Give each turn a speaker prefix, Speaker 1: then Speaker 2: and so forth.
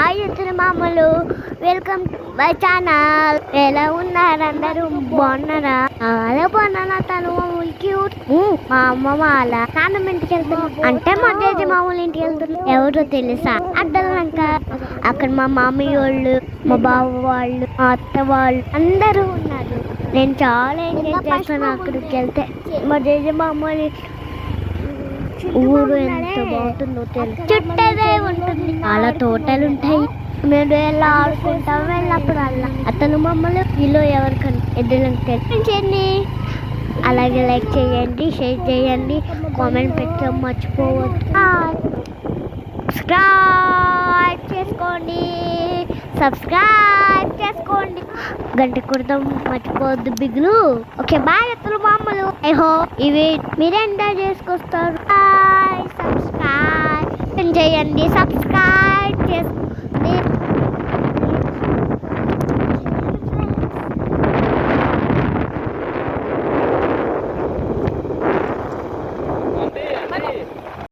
Speaker 1: Hi ఇద్దరు మామూలు, welcome my channel. ఎలా ఉన్నారు అందరూ? బాగున్నారా? అలా బాగున్నారా? తను మామూలు క్యూట్. మా అమ్మ వాళ్ళ నాన్నమ్మ ఇంటికి వెళ్తున్నా అంటే మా జేజి మామూలు ఇంటికి వెళ్తున్నా. ఎవరో తెలుసా? అడ్డలంక. అక్కడ మా మామయ్య వాళ్ళు, మా బావ వాళ్ళు, మా అత్త వాళ్ళు అందరూ ఉన్నారు. నేను చాలా ఎంజాయ్ చేస్తాను అక్కడికి వెళ్తే. మా జేజి మామూలు ఊరు ఎంత బాగుంటుందో తెలుసు. చుట్టదే ఉంటుంది, చాలా తోటలు ఉంటాయి. మేము ఎలా ఆడుకుంటాం వెళ్ళప్పుడు అలా. అతను మమ్మల్ని వీళ్ళు ఎవరికన్నా ఎద్దులకు తెలిపించండి. అలాగే లైక్ చేయండి, షేర్ చేయండి, కామెంట్ పెట్టడం మర్చిపోవద్దు. సబ్స్క్రైబ్ చేసుకోండి, గంట కొడతాం మర్చిపోవద్దు బిగ్లు. ఓకే బాయ్ అత్తలు మామూలు. ఐ హోప్ ఇవి మీరు ఎంజాయ్ చేసుకొస్తారు. సబ్స్క్రైబ్ చేయండి.